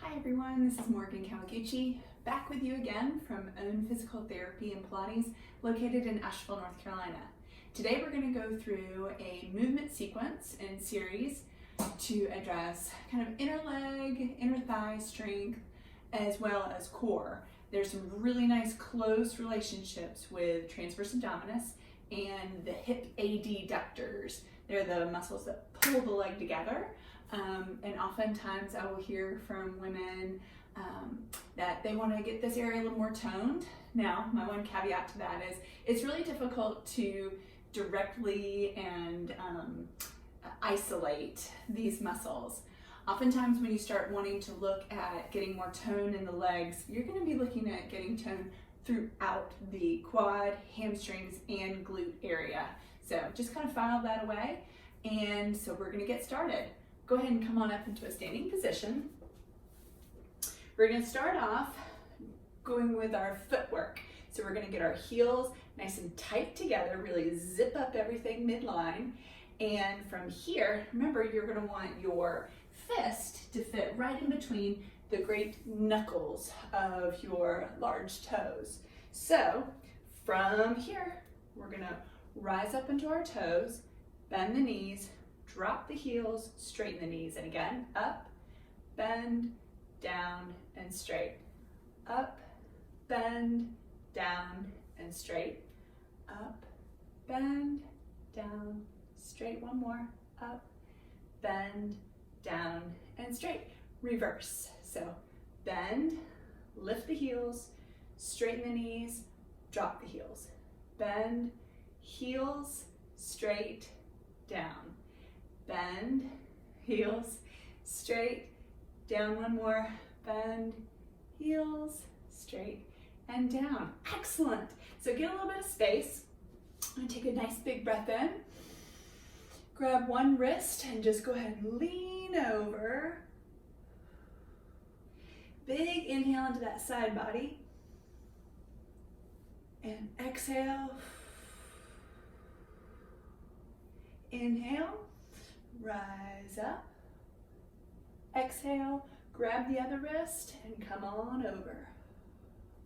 Hi everyone, this is Morgen Kawaguchi, back with you again from Own Physical Therapy and Pilates, located in Asheville, North Carolina. Today we're going to go through a movement sequence and series to address kind of inner leg, inner thigh strength, as well as core. There's some really nice close relationships with transverse abdominis and the hip adductors. They're the muscles that pull the leg together. And oftentimes I will hear from women that they want to get this area a little more toned. Now, my one caveat to that is it's really difficult to directly and isolate these muscles. Oftentimes when you start wanting to look at getting more tone in the legs, you're going to be looking at getting tone throughout the quad, hamstrings, and glute area. So just kind of file that away. And so we're going to get started. Go ahead and come on up into a standing position. We're going to start off going with our footwork. So we're going to get our heels nice and tight together, really zip up everything midline. And from here, remember, you're going to want your fist to fit right in between the great knuckles of your large toes. So from here, we're going to rise up into our toes, bend the knees, drop the heels, straighten the knees, and again, up, bend, down, and straight. Up, bend, down, and straight. Up, bend, down, straight. One more. Up, bend, down, and straight. Reverse. So bend, lift the heels, straighten the knees, drop the heels. Bend, heels, straight, down. Bend, heels, straight, down. One more. Bend, heels, straight, and down. Excellent. So get a little bit of space. I'm going to take a nice big breath in. Grab one wrist and just go ahead and lean over. Big inhale into that side body. And exhale. Inhale. Rise up, exhale, grab the other wrist and come on over.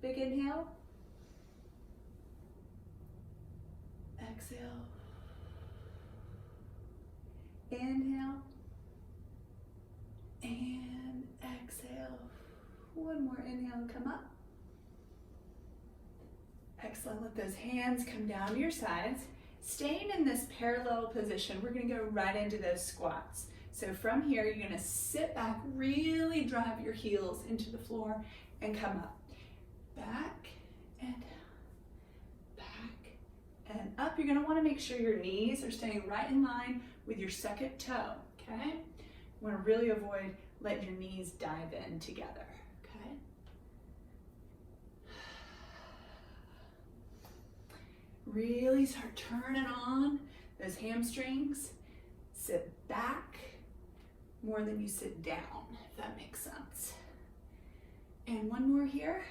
Big inhale, exhale, inhale, and exhale. One more inhale, come up. Excellent, let those hands come down to your sides. Staying in this parallel position, we're going to go right into those squats. So from here, you're going to sit back, really drive your heels into the floor and come up. Back and up. You're going to want to make sure your knees are staying right in line with your second toe, okay? You want to really avoid letting your knees dive in together, okay? Really start turning on those hamstrings. Sit back more than you sit down, if that makes sense. And one more here.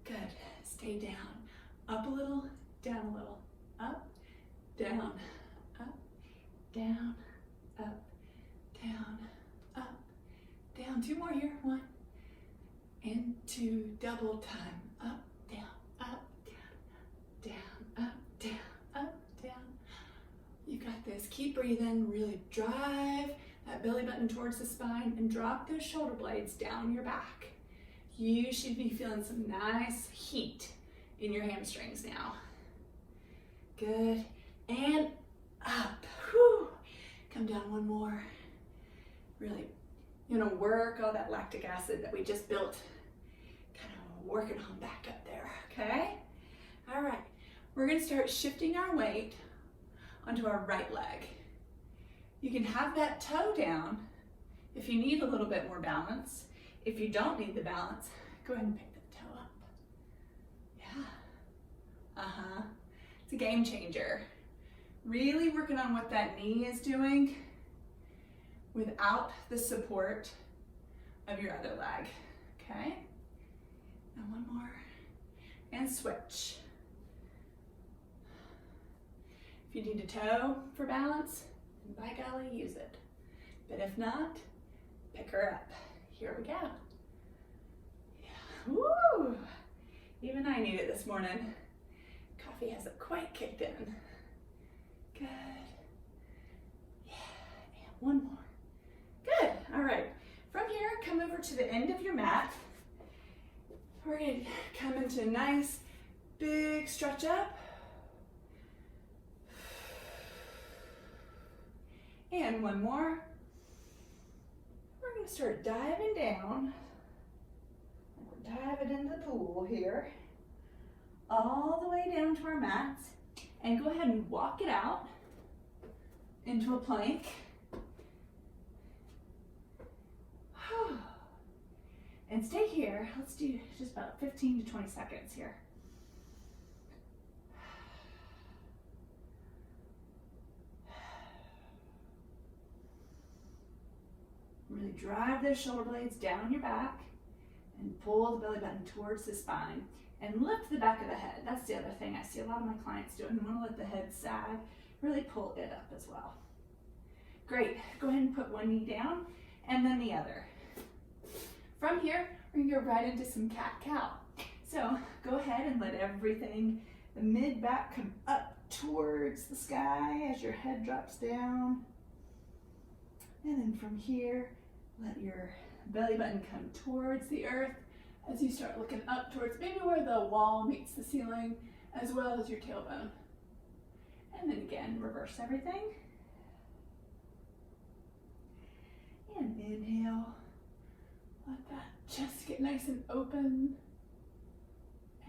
Good. Stay down. Up a little, down a little. Up, down, up, down, up, down, up, down. Two more here. One, into double time. Up, down, up, down, up, down, up, down. You got this. Keep breathing. Really drive that belly button towards the spine and drop those shoulder blades down your back. You should be feeling some nice heat in your hamstrings now. Good. And up. Whew. Come down one more. Really, work all that lactic acid that we just built. Kind of working on back up there, okay? All right. We're going to start shifting our weight onto our right leg. You can have that toe down if you need a little bit more balance. If you don't need the balance, go ahead and pick that toe up. Yeah. It's a game changer. Really working on what that knee is doing without the support of your other leg. Okay? And one more. And switch. If you need a toe for balance, by golly, use it. But if not, pick her up. Here we go. Yeah. Woo! Even I need it this morning. Coffee hasn't quite kicked in. Good. Yeah, and one more. Good, all right. From here, come over to the end of your mat. We're gonna come into a nice, big stretch up. And one more. We're gonna start diving down. We're diving into the pool here. All the way down to our mats. And go ahead and walk it out into a plank. And stay here. Let's do just about 15 to 20 seconds here. Really drive those shoulder blades down your back and pull the belly button towards the spine and lift the back of the head. That's the other thing I see a lot of my clients doing. You want to let the head sag, really pull it up as well. Great, go ahead and put one knee down and then the other. From here, we're gonna go right into some cat-cow. So go ahead and let everything, the mid-back come up towards the sky as your head drops down. And then from here, let your belly button come towards the earth as you start looking up towards maybe where the wall meets the ceiling, as well as your tailbone. And then again, reverse everything. And inhale. Let that chest get nice and open.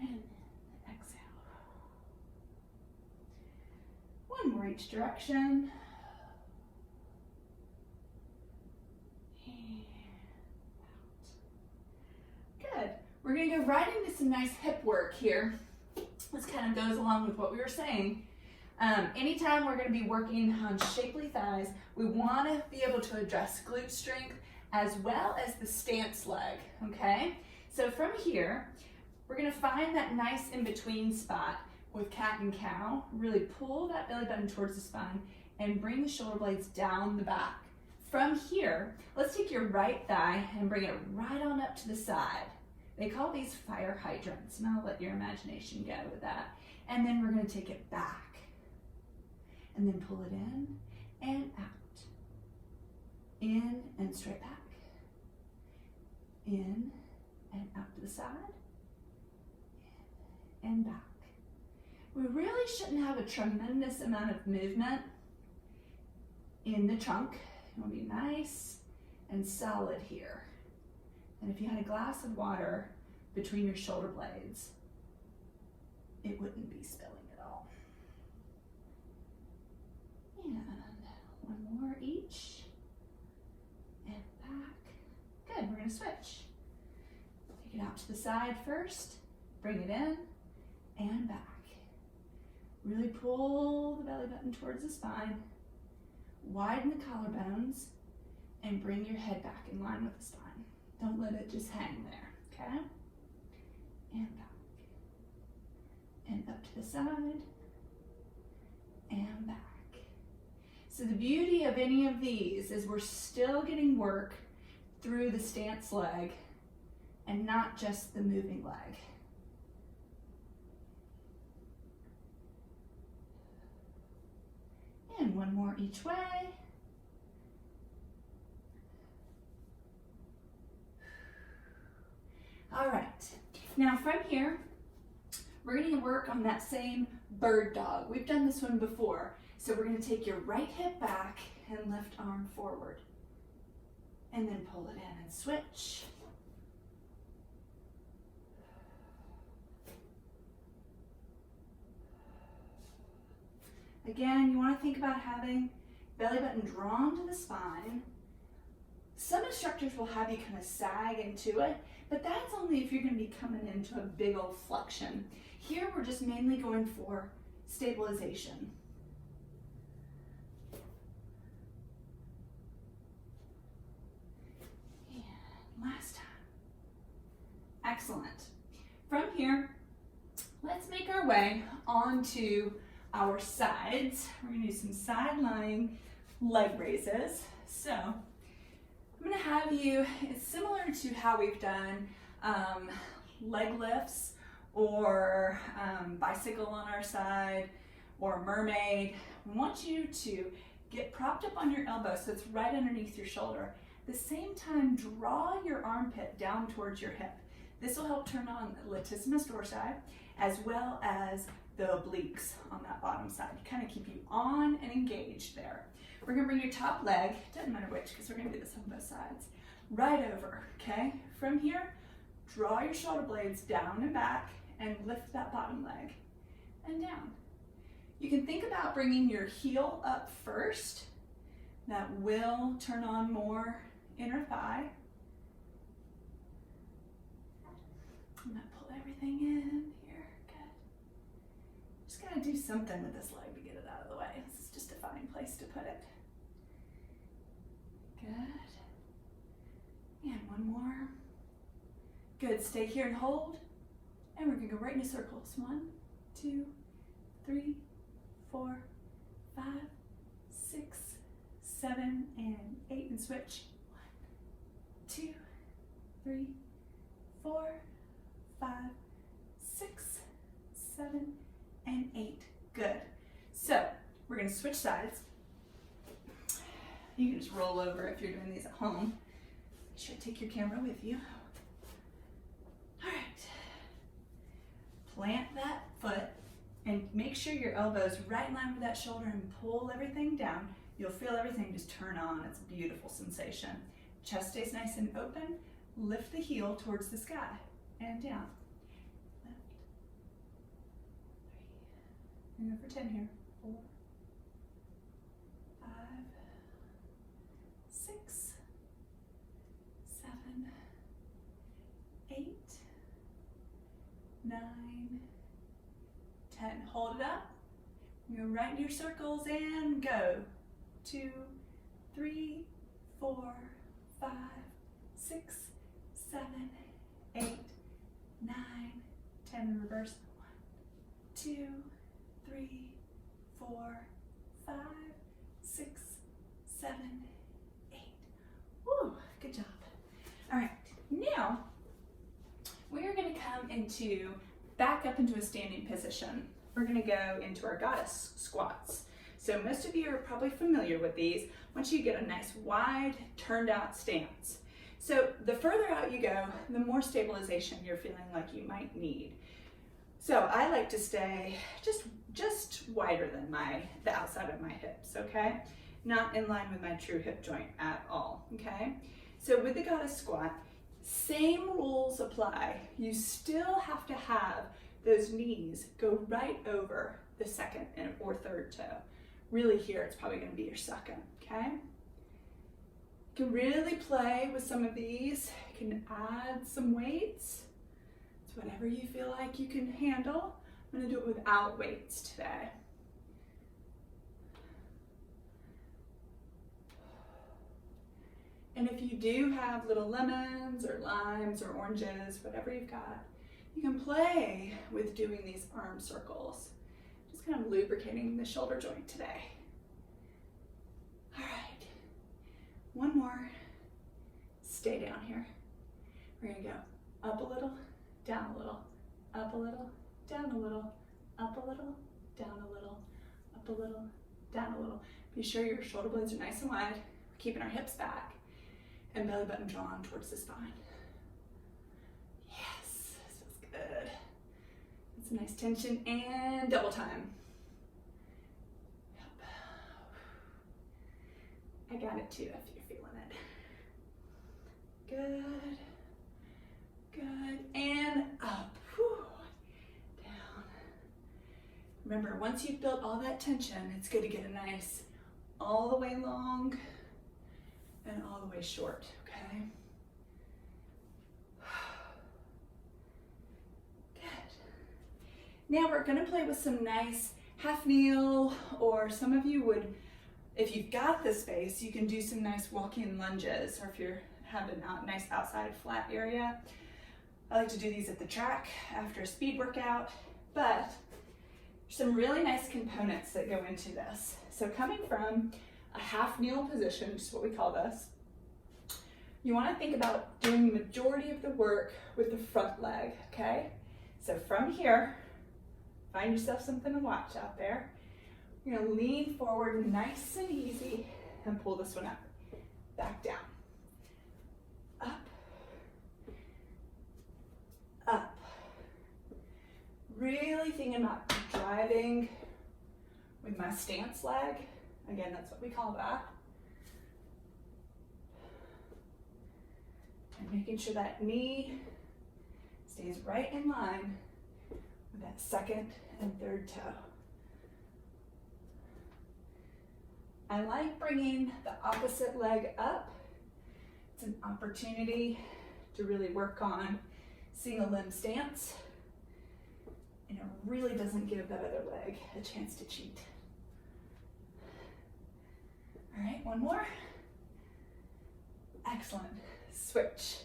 And exhale. One more each direction. And out. Good. We're going to go right into some nice hip work here. This kind of goes along with what we were saying. Anytime we're going to be working on shapely thighs, we want to be able to address glute strength as well as the stance leg, okay? So from here, we're gonna find that nice in-between spot with cat and cow. Really pull that belly button towards the spine and bring the shoulder blades down the back. From here, let's take your right thigh and bring it right on up to the side. They call these fire hydrants, and I'll let your imagination go with that. And then we're gonna take it back and then pull it in and out. In and straight back. In and out to the side. In and back. We really shouldn't have a tremendous amount of movement in the trunk. It will be nice and solid here. And if you had a glass of water between your shoulder blades, it wouldn't be spilling at all. And one more each. And back. Good, we're gonna switch. Take it out to the side first, bring it in, and back. Really pull the belly button towards the spine, widen the collarbones, and bring your head back in line with the spine. Don't let it just hang there, okay? And back. And up to the side, and back. So the beauty of any of these is we're still getting work through the stance leg and not just the moving leg. And one more each way. All right, now from here, we're gonna work on that same bird dog. We've done this one before. So we're gonna take your right hip back and left arm forward. And then pull it in and switch. Again, you want to think about having belly button drawn to the spine. Some instructors will have you kind of sag into it, but that's only if you're going to be coming into a big old flexion. Here, we're just mainly going for stabilization. And last time. Excellent. From here, let's make our way onto our sides. We're going to do some side lying leg raises. So I'm going gonna have you, it's similar to how we've done leg lifts or bicycle on our side or mermaid. We want you to get propped up on your elbow so it's right underneath your shoulder. At the same time, draw your armpit down towards your hip. This will help turn on latissimus dorsi as well as the obliques on that bottom side. Kind of keep you on and engaged there. We're gonna bring your top leg, doesn't matter which, because we're gonna do this on both sides, right over, okay? From here, draw your shoulder blades down and back and lift that bottom leg and down. You can think about bringing your heel up first. That will turn on more inner thigh. I'm gonna pull everything in here, good. Just gotta do something with this leg to get it out of the way. This is just a fine place to put it. Good. And one more. Good, stay here and hold. And we're gonna go right into circles. 1, 2, 3, 4, 5, 6, 7, and 8, and switch. 1, 2, 3, 4, 5, 6, 7, and 8. Good. So we're gonna switch sides. You can just roll over if you're doing these at home. Make sure to take your camera with you. All right. Plant that foot and make sure your elbow's right in line with that shoulder and pull everything down. You'll feel everything just turn on. It's a beautiful sensation. Chest stays nice and open. Lift the heel towards the sky and down. Lift. 3. I'm going for 10 here. 4, 5, 6, 7, 8, 9, 10. Hold it up. Go right into your circles and go. 2, 3, 4, 5, 6, 7, 8, 9, 10. In reverse. 1, 2, 3, 4, 5, 6, 7, 8. Woo, good job. All right, now we're going to come into back up into a standing position. We're going to go into our goddess squats. So most of you are probably familiar with these. Once you get a nice wide turned out stance. So the further out you go, the more stabilization you're feeling like you might need. So I like to stay just wider than the outside of my hips, okay? Not in line with my true hip joint at all, okay? So with the goddess squat, same rules apply. You still have to have those knees go right over the second or third toe. Really here, it's probably gonna be your second, okay? You can really play with some of these. You can add some weights. It's whatever you feel like you can handle. I'm gonna do it without weights today. And if you do have little lemons or limes or oranges, whatever you've got, you can play with doing these arm circles. Just kind of lubricating the shoulder joint today. All right, one more. Stay down here. We're gonna go up a little, down a little, up a little, down a little, up a little, down a little, up a little, down a little. Be sure your shoulder blades are nice and wide. We're keeping our hips back and belly button drawn towards the spine. Yes, this feels good. That's a nice tension and double time. Yep. I got it too if you're feeling it. Good, good, and up, whew. Down. Remember, once you've built all that tension, it's good to get a nice all the way long and all the way short, okay? Good. Now we're gonna play with some nice half kneel, or some of you would, if you've got the space, you can do some nice walking lunges, or if you're having a nice outside flat area. I like to do these at the track after a speed workout, but some really nice components that go into this. So coming from a half kneel position, which is what we call this, You want to think about doing the majority of the work with the front leg, okay? So from here, find yourself something to watch out there. You're going to lean forward nice and easy and pull this one up. Back down. Up. Up. Really thinking about driving with my stance leg. Again, that's what we call that. And making sure that knee stays right in line with that second and third toe. I like bringing the opposite leg up. It's an opportunity to really work on single limb stance, and it really doesn't give that other leg a chance to cheat. All right, one more. Excellent. Switch.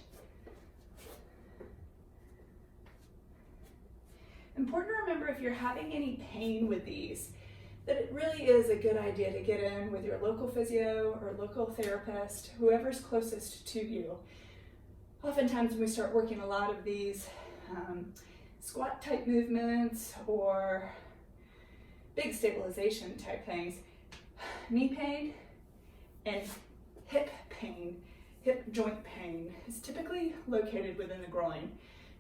Important to remember, if you're having any pain with these, that it really is a good idea to get in with your local physio or local therapist, whoever's closest to you. Oftentimes when we start working a lot of these squat type movements or big stabilization type things, knee pain and hip pain, hip joint pain is typically located within the groin.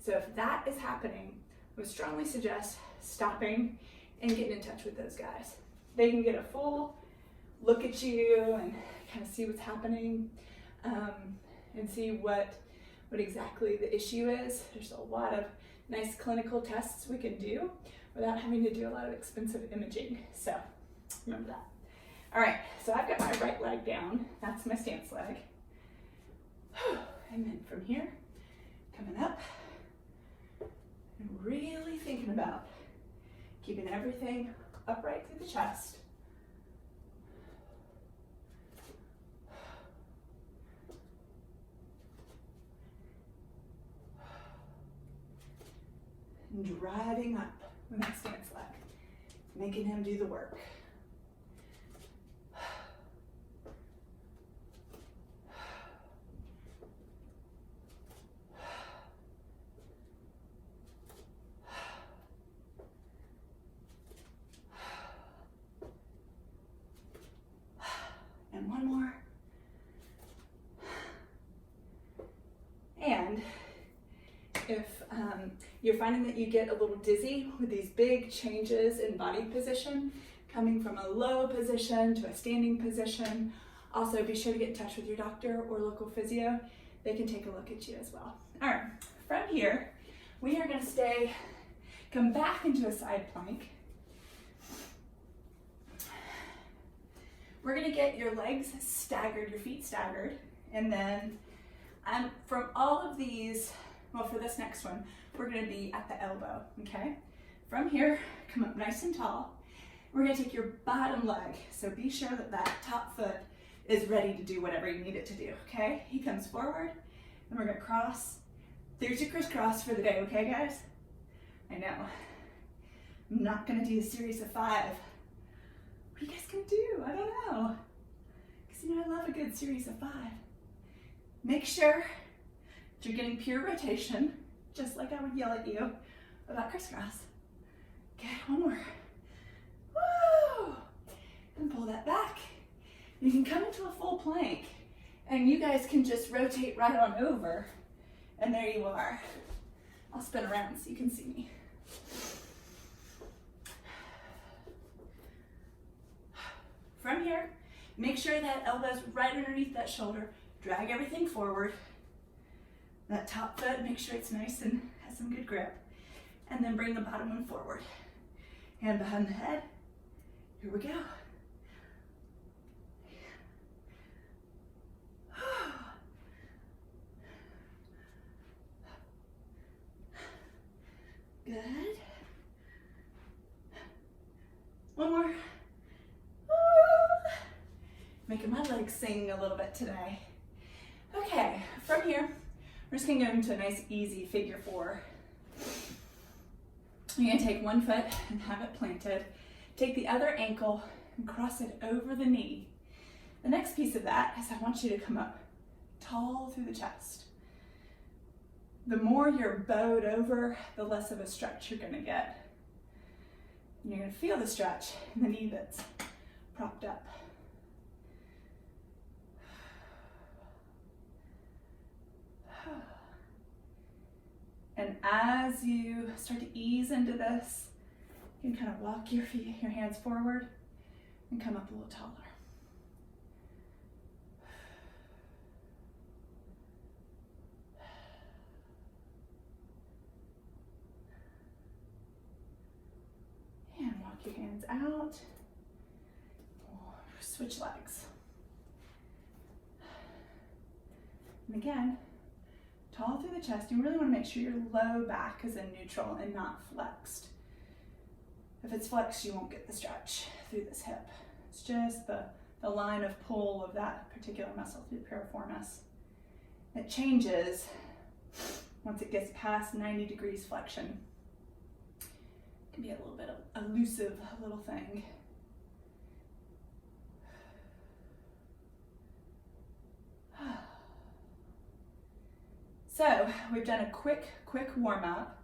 So if that is happening, I would strongly suggest stopping and getting in touch with those guys. They can get a full look at you and kind of see what's happening and see what exactly the issue is. There's a lot of nice clinical tests we can do without having to do a lot of expensive imaging. So remember that. All right, so I've got my right leg down. That's my stance leg. And then from here, coming up and really thinking about keeping everything upright through the chest. And driving up with that stance leg, making him do the work. And one more. And if you're finding that you get a little dizzy with these big changes in body position, coming from a low position to a standing position, also be sure to get in touch with your doctor or local physio. They can take a look at you as well. All right, from here, we are going to come back into a side plank. We're going to get your legs staggered, your feet staggered, and then from all of these, well, for this next one, we're going to be at the elbow, okay? From here, come up nice and tall. We're going to take your bottom leg, so be sure that that top foot is ready to do whatever you need it to do, okay? He comes forward, and we're going to cross. There's your crisscross for the day, okay, guys? I know. I'm not going to do a series of 5. What are you guys going to do? I don't know. Because, you know, I love a good series of 5. Make sure that you're getting pure rotation, just like I would yell at you about crisscross. Okay, one more. Woo! And pull that back. You can come into a full plank, and you guys can just rotate right on over, and there you are. I'll spin around so you can see me. From here, make sure that elbow's right underneath that shoulder. Drag everything forward. That top foot, make sure it's nice and has some good grip. And then bring the bottom one forward. Hand behind the head. Here we go. Good. One more. Making my legs sing a little bit today. Okay, from here, we're just gonna go into a nice easy figure 4. You're gonna take one foot and have it planted. Take the other ankle and cross it over the knee. The next piece of that is I want you to come up tall through the chest. The more you're bowed over, the less of a stretch you're going to get. And you're going to feel the stretch in the knee that's propped up. And as you start to ease into this, you can kind of walk your feet, your hands forward and come up a little taller. And walk your hands out. Switch legs. And again, tall through the chest. You really want to make sure your low back is in neutral and not flexed. If it's flexed, you won't get the stretch through this hip. It's just the line of pull of that particular muscle through the piriformis. It changes once it gets past 90 degrees flexion. It can be a little bit elusive little thing. So we've done a quick warm up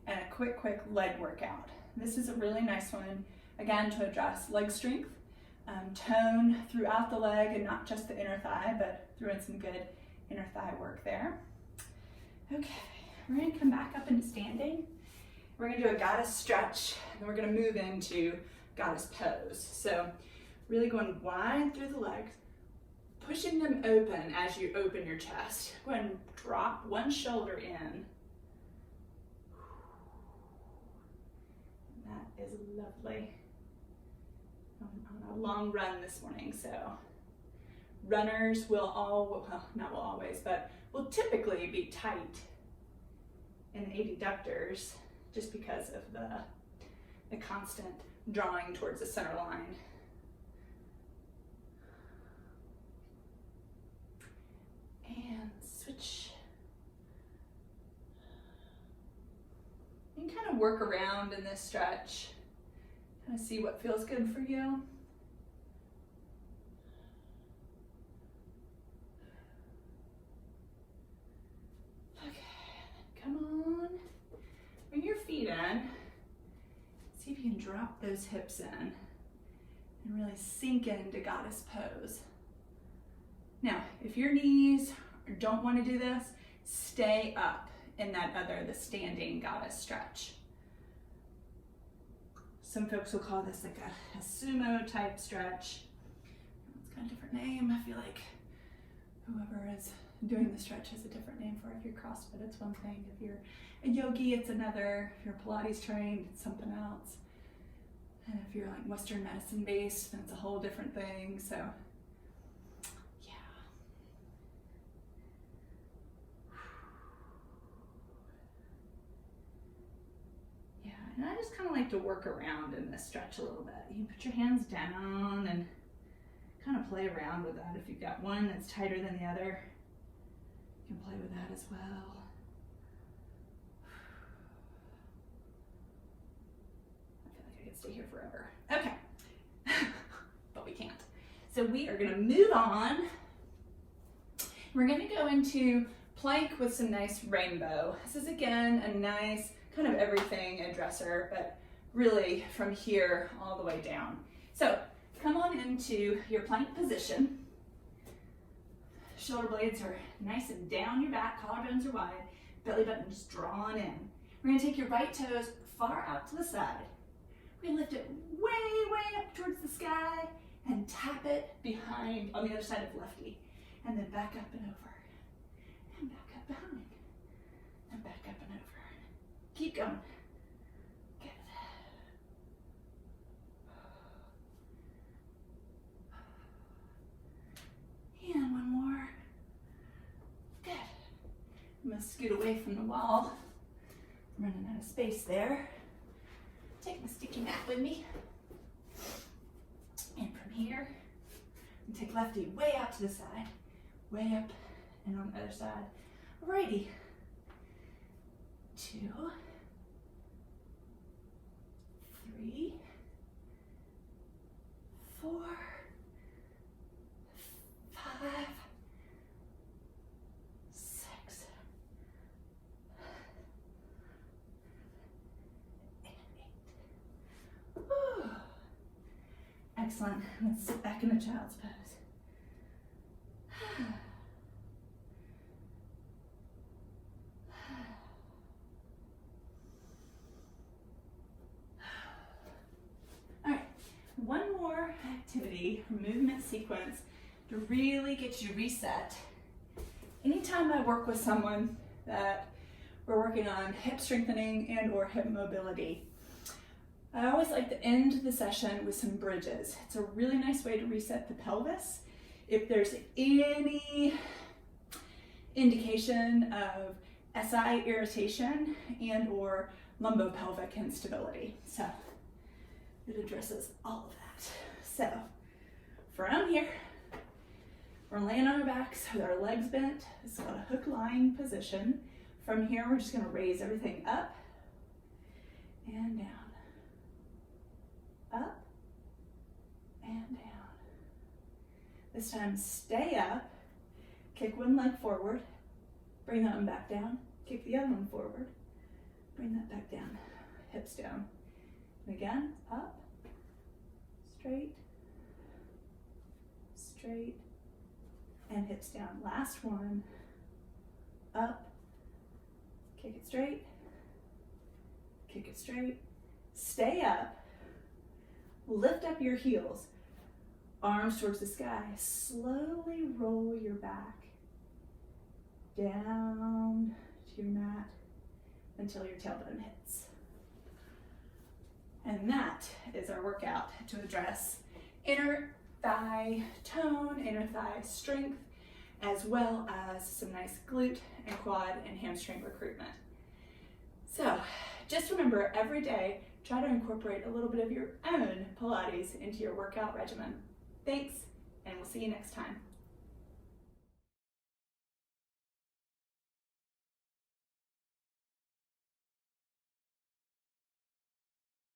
and a quick leg workout. This is a really nice one, again, to address leg strength, tone throughout the leg and not just the inner thigh, but threw in some good inner thigh work there. Okay, we're gonna come back up into standing. We're gonna do a goddess stretch, and then we're gonna move into goddess pose. So really going wide through the legs, pushing them open as you open your chest. Go ahead and drop one shoulder in. That is lovely. I'm on a long run this morning, so runners will not will always, but will typically be tight in the adductors just because of the constant drawing towards the center line. And switch. You can kind of work around in this stretch, kind of see what feels good for you. Okay, come on. Bring your feet in. See if you can drop those hips in and really sink into goddess pose. Now, if your knees don't want to do this, stay up in the standing goddess stretch. Some folks will call this like a sumo type stretch. It's got a different name. I feel like whoever is doing the stretch has a different name for it. If you're CrossFit, it's one thing. If you're a yogi, it's another. If you're Pilates trained, it's something else. And if you're like Western medicine based, then it's a whole different thing. So and I just kind of like to work around in this stretch a little bit. You can put your hands down and kind of play around with that. If you've got one that's tighter than the other, you can play with that as well. I feel like I could stay here forever. Okay, but we can't. So we are gonna move on. We're gonna go into plank with some nice rainbow. This is again a nice kind of everything addresser, but really from here all the way down. So come on into your plank position. Shoulder blades are nice and down your back, collarbones are wide, belly button just drawn in. We're gonna take your right toes far out to the side. We're gonna lift it way up towards the sky and tap it behind on the other side of lefty. And then back up and over. And back up behind. And back up and over. Keep going. Good. And one more. Good. I'm going to scoot away from the wall. I'm running out of space there. Take my sticky mat with me. And from here, and take lefty way out to the side, way up and on the other side. Alrighty. 2, 3, 4, 5, Excellent. Let's sit back in a child's pose. All right, one more activity, movement sequence to really get you reset. Anytime I work with someone that we're working on hip strengthening and or hip mobility, I always like to end the session with some bridges. It's a really nice way to reset the pelvis. If there's any indication of SI irritation and or lumbopelvic instability. So it addresses all of that. So from here, we're laying on our backs with our legs bent. It's called a hook lying position. From here, we're just gonna raise everything up and down. Up and down. This time, stay up, kick one leg forward, bring that one back down, kick the other one forward, bring that back down, hips down. And again, up, straight, straight, and hips down. Last one, up, kick it straight, kick it straight, stay up, lift up your heels, arms towards the sky, slowly roll your back down to your mat until your tailbone hits. And that is our workout to address inner thigh tone, inner thigh strength, as well as some nice glute and quad and hamstring recruitment. So just remember, every day, try to incorporate a little bit of your own Pilates into your workout regimen. Thanks, and we'll see you next time.